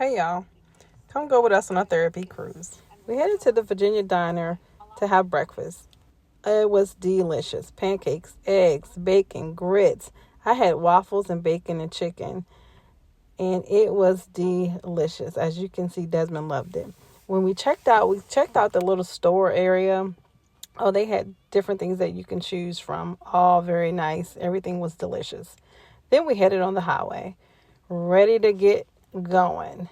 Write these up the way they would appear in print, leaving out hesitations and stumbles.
Hey y'all, come go with us on a therapy cruise. We headed to the Virginia Diner to have breakfast. It was delicious. Pancakes, eggs, bacon, grits. I had waffles and bacon and chicken, and it was delicious. As you can see, Desmond loved it. When we checked out the little store area. Oh, they had different things that you can choose from. All very nice. Everything was delicious. Then we headed on the highway, ready to get going.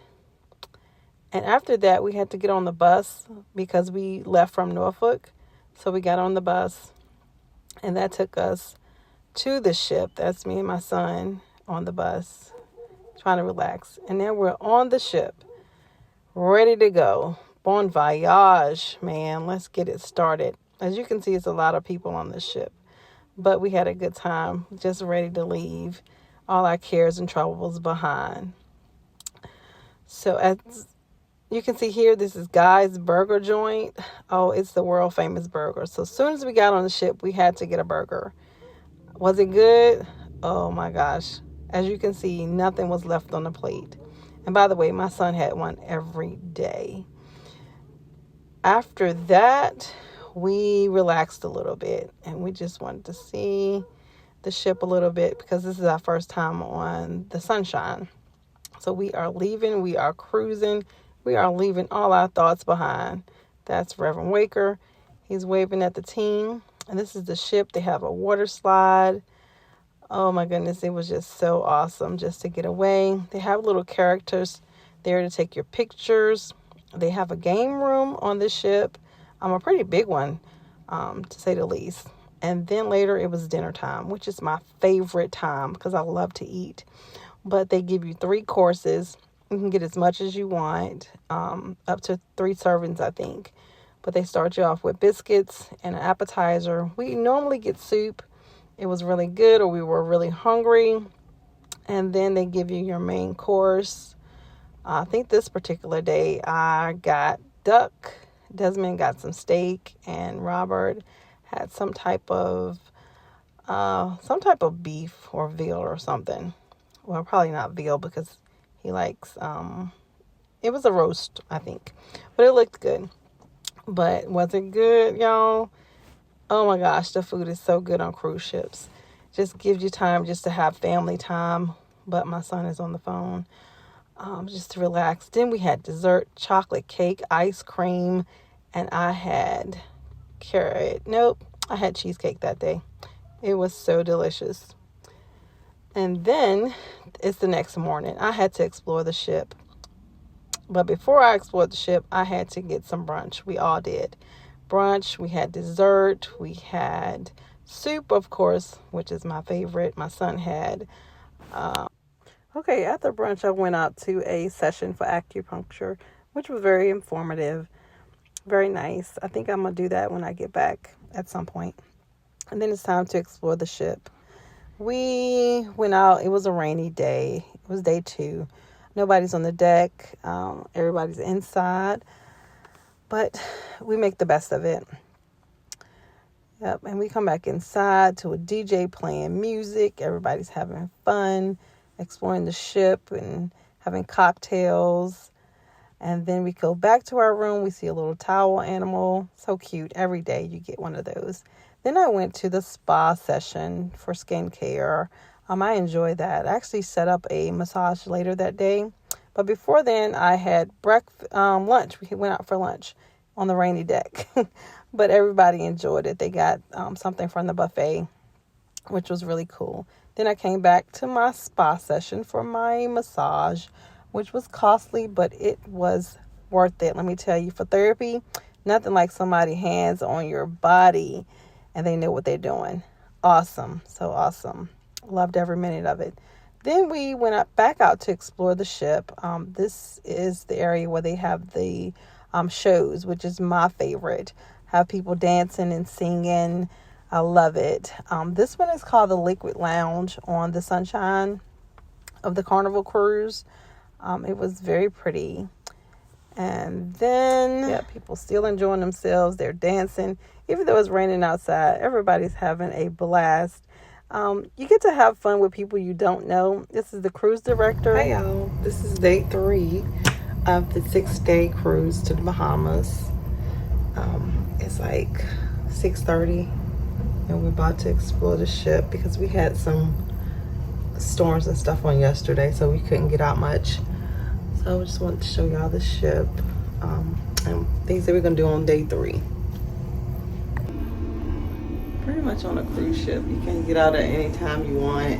And after that, we had to get on the bus because we left from Norfolk. So we got on the bus, and that took us to the ship. That's me and my son on the bus, trying to relax. And then we're on the ship, ready to go. Bon voyage, man. Let's get it started. As you can see, it's a lot of people on the ship. But we had a good time, just ready to leave all our cares and troubles behind. So as you can see here, this is Guy's Burger Joint. Oh, it's the world famous burger. So as soon as we got on the ship, we had to get a burger. Was it good? Oh my gosh. As you can see, nothing was left on the plate. And by the way, my son had one every day. After that, we relaxed a little bit and we just wanted to see the ship a little bit because this is our first time on the Sunshine. So we are leaving, we are cruising, we are leaving all our thoughts behind. That's Reverend Waker. He's waving at the team. And this is the ship. They have a water slide. Oh my goodness, it was just so awesome just to get away. They have little characters there to take your pictures. They have a game room on the ship. A pretty big one, to say the least. And then later it was dinner time, which is my favorite time because I love to eat. But they give you 3 courses. You can get as much as you want, up to 3 servings, I think. But they start you off with biscuits and an appetizer. We normally get soup. It was really good, or we were really hungry. And then they give you your main course. I think this particular day I got duck. Desmond got some steak, and Robert had some type of beef or veal or something. Well, probably not veal because he likes, it was a roast, I think. But it looked good. But was it good, y'all? Oh my gosh, the food is so good on cruise ships. Just gives you time just to have family time. But my son is on the phone, just to relax. Then we had dessert, chocolate cake, ice cream, and I had I had cheesecake that day. It was so delicious. And then it's the next morning. I had to explore the ship. But before I explored the ship, I had to get some brunch. We all did. Brunch, we had dessert, we had soup, of course, which is my favorite. My son had. Okay, after brunch, I went out to a session for acupuncture, which was very informative, very nice. I think I'm going to do that when I get back at some point. And then it's time to explore the ship. We went out. It was a rainy day. It was day 2. Nobody's on the deck. Everybody's inside. But we make the best of it. Yep. And we come back inside to a DJ playing music. Everybody's having fun, exploring the ship and having cocktails. And then we go back to our room. We see a little towel animal. So cute. Every day you get one of those. Then I went to the spa session for skincare. I enjoyed that. I actually set up a massage later that day. But before then, I had lunch. We went out for lunch on the rainy deck. But everybody enjoyed it. They got something from the buffet, which was really cool. Then I came back to my spa session for my massage, which was costly, but it was worth it. Let me tell you, for therapy, nothing like somebody's hands on your body and they know what they're doing. Awesome. So awesome. Loved every minute of it. Then we went back out to explore the ship. This is the area where they have the shows, which is my favorite. Have people dancing and singing. I love it. This one is called the Liquid Lounge on the Sunshine of the Carnival Cruise. It was very pretty. And then, people still enjoying themselves. They're dancing. Even though it's raining outside, everybody's having a blast. You get to have fun with people you don't know. This is the cruise director. Hey y'all, this is day 3 of the 6-day cruise to the Bahamas. It's like 6:30 and we're about to explore the ship because we had some storms and stuff on yesterday, so we couldn't get out much. So I just wanted to show y'all the ship and things that we're gonna do on day 3. Pretty much on a cruise ship, you can get out at any time you want.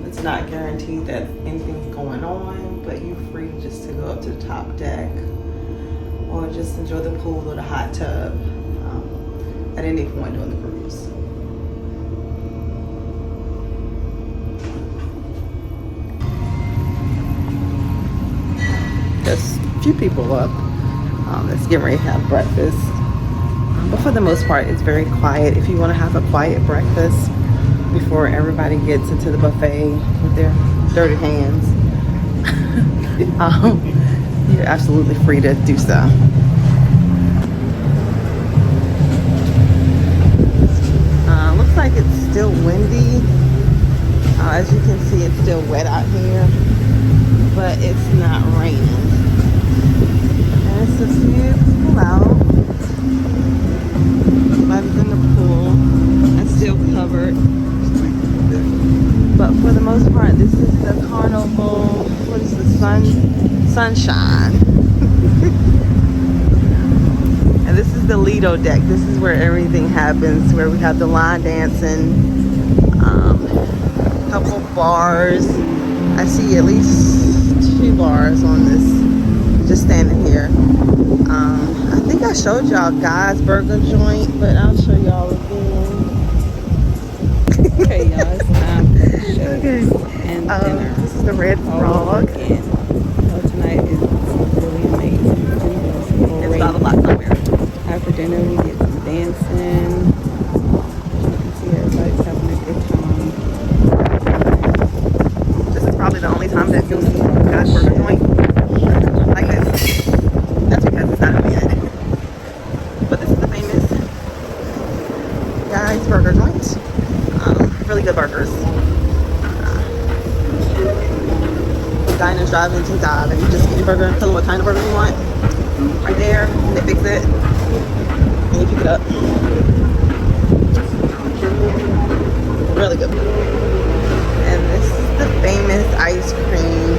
It's not guaranteed that anything's going on, but you're free just to go up to the top deck or just enjoy the pool or the hot tub at any point during the cruise. There's a few people up that's getting ready to have breakfast. But for the most part, it's very quiet. If you want to have a quiet breakfast before everybody gets into the buffet with their dirty hands, you're absolutely free to do so. Looks like it's still windy. As you can see, it's still wet out here, but it's not raining. And it's just beautiful out. Everybody's in the pool and still covered. But for the most part, this is the Carnival. What is the Sunshine? And this is the Lido deck. This is where everything happens, where we have the line dancing, a couple bars. I see at least 2 bars on this, just standing here. I think I showed y'all Guy's Burger Joint, but I'll show y'all again. Okay, y'all, it's time for the show and dinner. This is the Red Frog. Again. Tonight is really amazing. It's got a lot somewhere. After dinner, we get some dancing. You can see everybody's having a good time. This is probably the only time that you'll see Guy's Burger Joint like this. That's because it's not open yet. But this is the famous Guy's Burger Joint. Really good burgers. Diners, drive-ins, and dive. And you just get your burger, tell them what kind of burger you want. Right there, they fix it, and you pick it up. Really good. And this is the famous ice cream,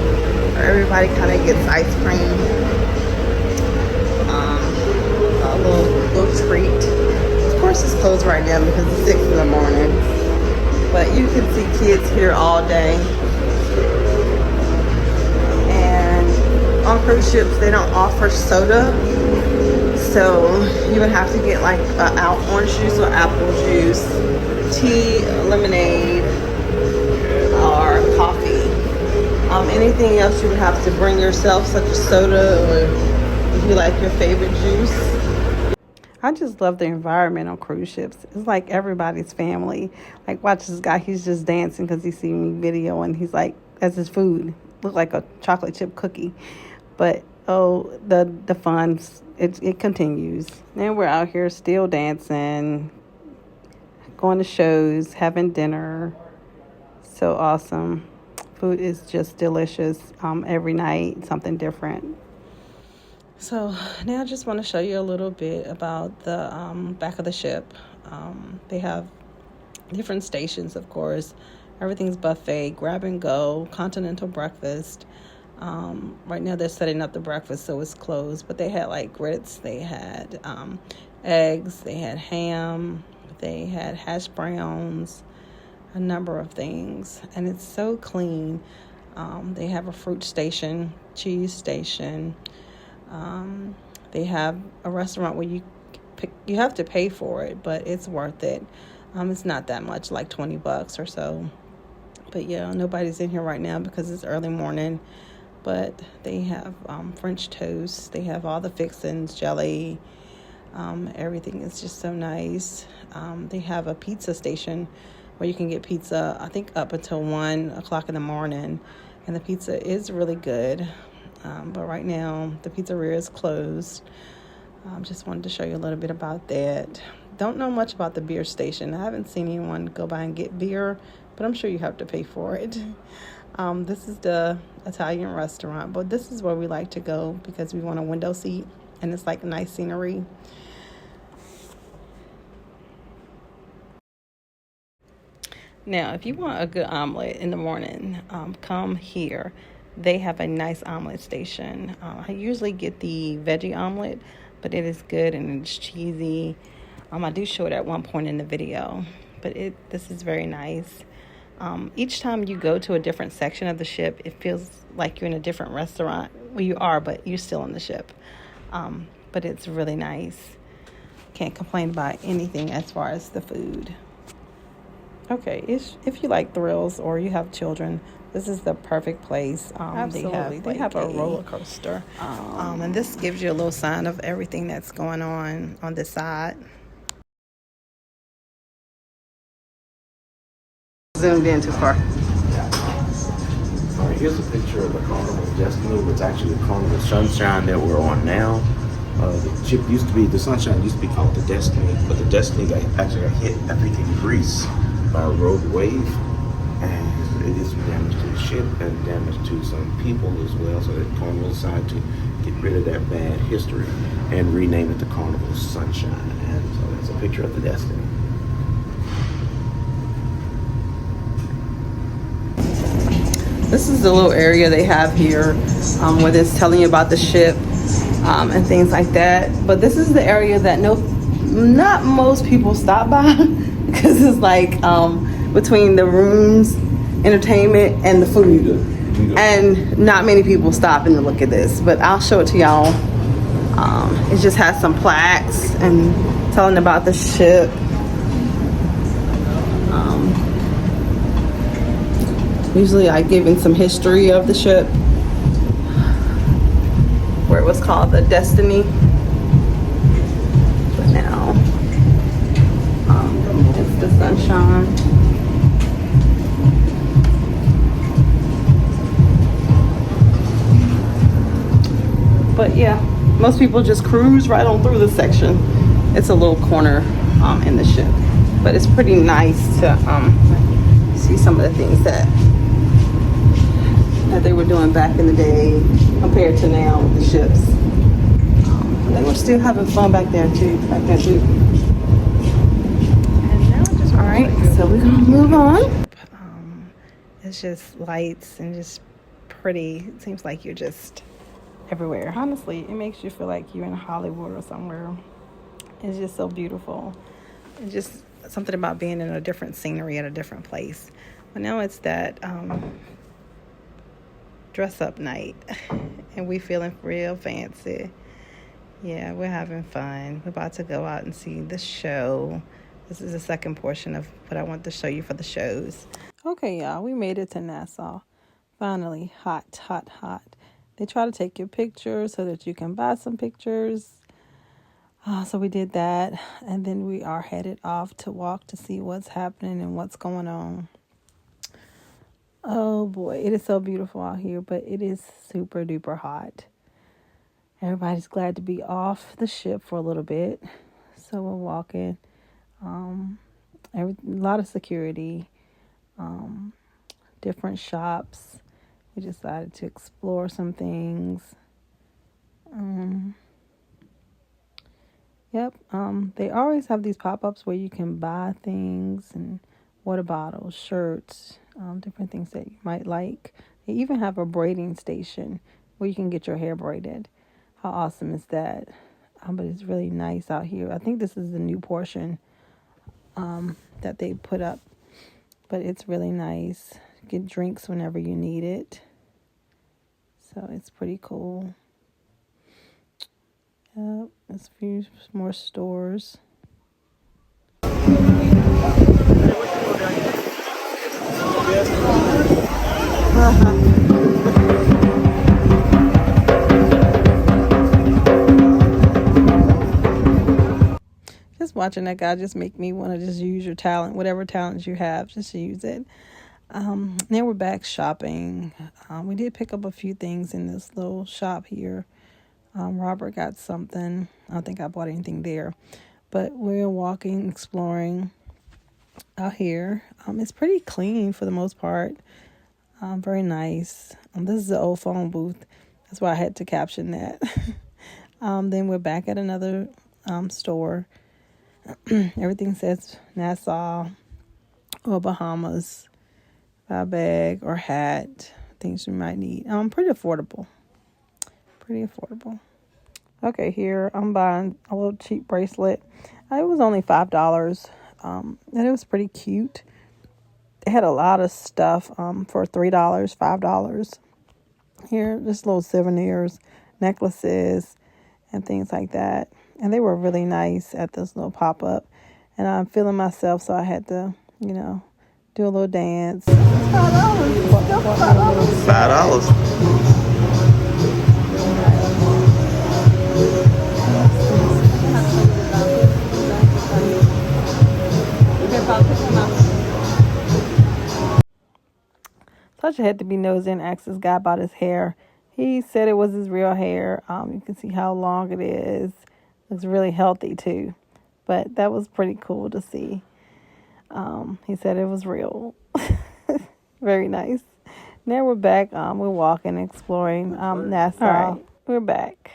where everybody kind of gets ice cream. A little treat. Of course, it's closed right now because it's 6 in the morning. But you can see kids here all day. And on cruise ships, they don't offer soda. So you would have to get like orange juice or apple juice, tea, lemonade, or coffee. Anything else you would have to bring yourself, such as soda or if you like your favorite juice. I just love the environment on cruise ships. It's like everybody's family. Like, watch this guy. He's just dancing because he seen me video, and he's like, that's his food. Look like a chocolate chip cookie. But, the fun, it continues. And we're out here still dancing, going to shows, having dinner. So awesome. Food is just delicious every night, something different. So now I just want to show you a little bit about the back of the ship. They have different stations, of course. Everything's buffet, grab and go, continental breakfast. Right now they're setting up the breakfast, so it's closed. But they had like grits, they had eggs, they had ham, they had hash browns, a number of things. And it's so clean. They have a fruit station, cheese station. They have a restaurant where you have to pay for it, but it's worth it. It's not that much, like $20 or so. But yeah, nobody's in here right now because it's early morning. But they have French toast. They have all the fixings, jelly. Everything is just so nice. They have a pizza station where you can get pizza, I think, up until 1 o'clock in the morning. And the pizza is really good. But right now, the pizzeria is closed. Just wanted to show you a little bit about that. Don't know much about the beer station. I haven't seen anyone go by and get beer, but I'm sure you have to pay for it. This is the Italian restaurant, but this is where we like to go because we want a window seat and it's like nice scenery. Now, if you want a good omelet in the morning, come here. They have a nice omelet station. I usually get the veggie omelet, but it is good and it's cheesy. I do show it at one point in the video, but this is very nice. Each time you go to a different section of the ship, it feels like you're in a different restaurant. Well, you are, but you're still in the ship. But it's really nice. Can't complain about anything as far as the food. Okay, if you like thrills or you have children, this is the perfect place. Absolutely. They have a roller coaster. And this gives you a little sign of everything that's going on this side. Zoomed in too far. All right, here's a picture of the Carnival Destiny. It's actually the Carnival Sunshine that we're on now. The ship used to be, the Sunshine used to be called the Destiny, but the Destiny actually got hit, I think, in Greece by a rogue wave, and it did some damage to the ship and damage to some people as well, so that Carnival decided to get rid of that bad history and rename it the Carnival Sunshine. And so that's a picture of the Destiny. This is the little area they have here where it's telling you about the ship and things like that. But this is the area that not most people stop by because it's like between the rooms, entertainment, and the food. And not many people stop in to look at this, but I'll show it to y'all. It just has some plaques and telling about the ship. Usually I give in some history of the ship, where it was called the Destiny. But now, it's the Sunshine. But yeah, most people just cruise right on through this section. It's a little corner in the ship, but it's pretty nice to see some of the things that they were doing back in the day compared to now with the ships. They were still having fun back there too. All right, so we're gonna move on. It's just lights and just pretty. It seems like you're just everywhere. Honestly, it makes you feel like you're in Hollywood or somewhere. It's just so beautiful. It's just something about being in a different scenery at a different place. But now it's that dress up night and we feeling real fancy. Yeah, we're having fun. We're about to go out and see the show. This is the second portion of what I want to show you for the shows. Okay, y'all, we made it to Nassau. Finally, hot. They try to take your pictures so that you can buy some pictures. So we did that, and then we are headed off to walk to see what's happening and what's going on. Oh boy, it is so beautiful out here, but it is super duper hot. Everybody's glad to be off the ship for a little bit. So we're walking. A lot of security, different shops. We decided to explore some things. They always have these pop-ups where you can buy things and water bottles, shirts, different things that you might like. They even have a braiding station where you can get your hair braided. How awesome is that? But it's really nice out here. I think this is the new portion that they put up. But it's really nice. Get drinks whenever you need it. So it's pretty cool. Yep, there's a few more stores. Just watching that guy just make me want to just use your talent, whatever talents you have, just use it. Now we're back shopping. We did pick up a few things in this little shop here. Robert got something. I don't think I bought anything there. But we're walking, exploring out here. It's pretty clean for the most part. Very nice. This is the old phone booth. That's why I had to caption that. Then we're back at another store. Everything says Nassau or Bahamas. Buy a bag or hat. Things you might need. Pretty affordable. Okay, here I'm buying a little cheap bracelet. It was only $5. And it was pretty cute. They had a lot of stuff for $3, $5. Here, just little souvenirs, necklaces, and things like that. And they were really nice at this little pop-up. And I'm feeling myself, so I had to, do a little dance. $5. Such had to be nosy and asked this guy about his hair. He said it was his real hair. You can see how long it is. Looks really healthy too. But that was pretty cool to see. He said it was real. Very nice. Now we're back. We're walking, exploring Nassau. All right, we're back.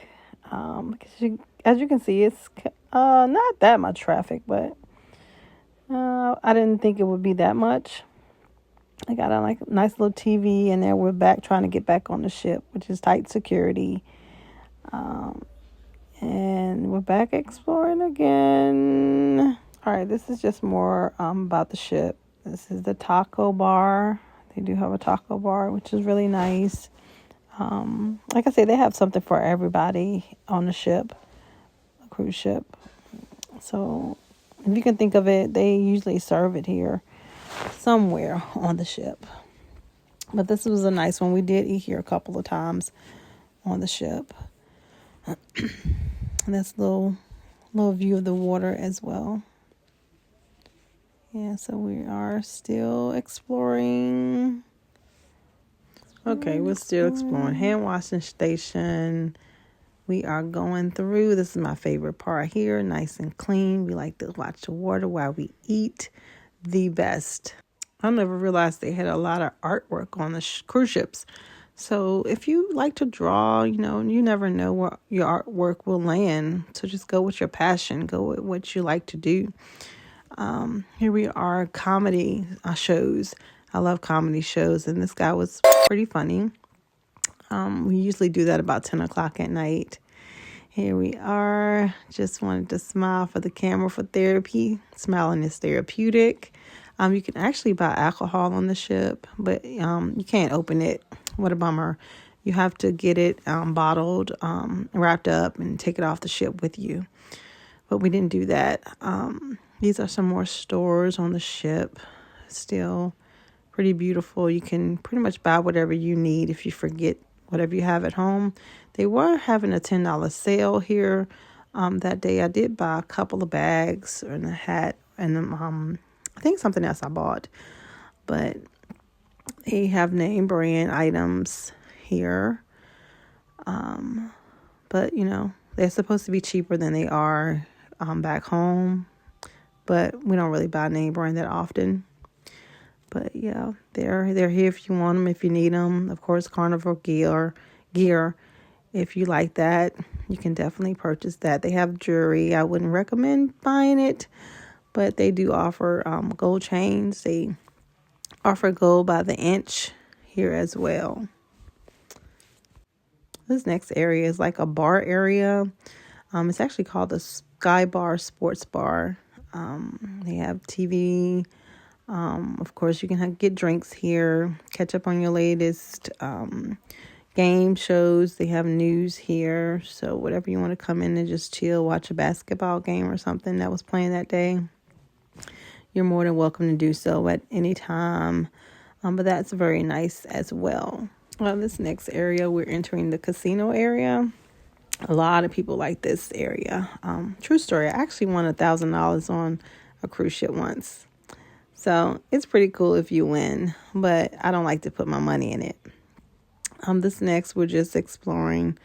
As you can see, it's not that much traffic, but I didn't think it would be that much. I got a nice little TV, and then we're back trying to get back on the ship, which is tight security. And we're back exploring again. All right, this is just more about the ship. This is the taco bar. They do have a taco bar, which is really nice. Like I say, they have something for everybody on the ship, a cruise ship. So if you can think of it, they usually serve it here somewhere on the ship. But this was a nice one. We did eat here a couple of times on the ship. And that's a little view of the water as well. Yeah, so we are still exploring. Okay, we're still exploring. Hand washing station. We are going through. This is my favorite part here. Nice and clean. We like to watch the water while we eat. The best. I never realized they had a lot of artwork on the cruise ships. So if you like to draw, you never know where your artwork will land. So just go with your passion. Go with what you like to do. Here we are, comedy shows. I love comedy shows, and this guy was pretty funny. We usually do that about 10 o'clock at night. Here we are. Just wanted to smile for the camera for therapy. Smiling is therapeutic. You can actually buy alcohol on the ship, but you can't open it. What a bummer. You have to get it bottled, wrapped up, and take it off the ship with you. But we didn't do that. These are some more stores on the ship. Still pretty beautiful. You can pretty much buy whatever you need if you forget whatever you have at home. They were having a $10 sale here that day. I did buy a couple of bags and a hat and I think something else I bought. But they have name brand items here. But, they're supposed to be cheaper than they are back home. But we don't really buy name brand that often. But yeah, they're here if you want them, if you need them. Of course, Carnival gear. If you like that, you can definitely purchase that. They have jewelry. I wouldn't recommend buying it, but they do offer gold chains. They offer gold by the inch here as well. This next area is like a bar area. It's actually called the Sky Bar Sports Bar. They have TV. Of course, you can get drinks here, catch up on your latest game shows. They have news here. So whatever you want to come in and just chill, watch a basketball game or something that was playing that day, you're more than welcome to do so at any time. But that's very nice as well. This next area, we're entering the casino area. A lot of people like this area. True story. I actually won $1,000 on a cruise ship once. So it's pretty cool if you win, but I don't like to put my money in it. This next, we're just exploring.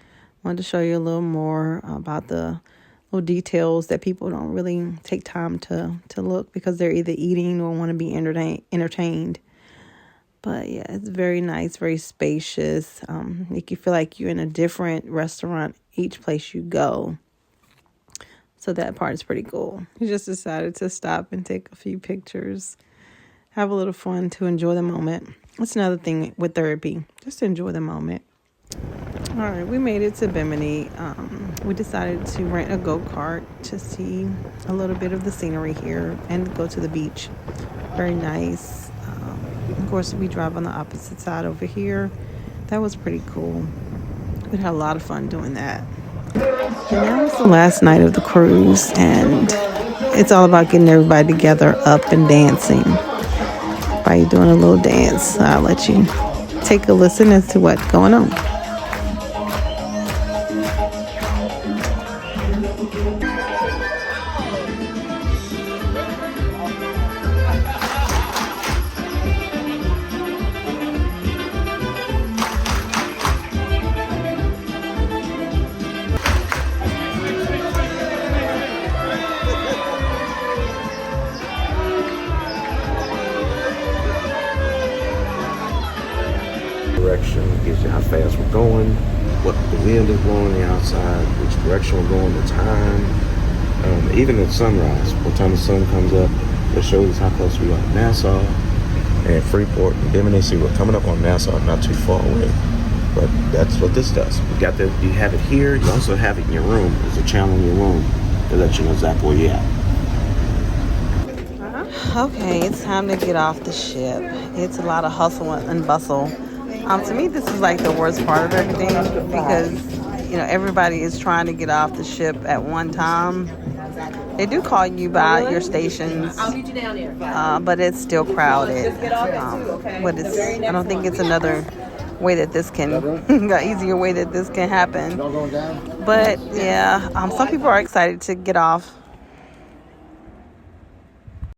Wanted to show you a little more about the little details that people don't really take time to look because they're either eating or want to be entertained. But yeah, it's very nice, very spacious. Make you feel like you're in a different restaurant each place you go. So that part is pretty cool. We just decided to stop and take a few pictures, have a little fun to enjoy the moment. That's another thing with therapy, just to enjoy the moment. All right, we made it to Bimini. We decided to rent a go-kart to see a little bit of the scenery here and go to the beach. Very nice. Of course, we drive on the opposite side over here. That was pretty cool. We had a lot of fun doing that. And now it's the last night of the cruise, and it's all about getting everybody together, up and dancing. By doing a little dance, I'll let you take a listen as to what's going on. Direction gives you how fast we're going, what the wind is blowing the outside, which direction we're going, the time, even at sunrise, what time the sun comes up. It shows us how close we are to Nassau and Freeport and Bimini. See, we're coming up on Nassau, not too far away, but that's what this does. You have it here. You also have it in your room. There's a channel in your room to let you know exactly where you're at. Okay, it's time to get off the ship. It's a lot of hustle and bustle. To me, this is like the worst part of everything because, everybody is trying to get off the ship at one time. They do call you by your stations, but it's still crowded. I don't think it's another way that this can, easier way that this can happen. But yeah, some people are excited to get off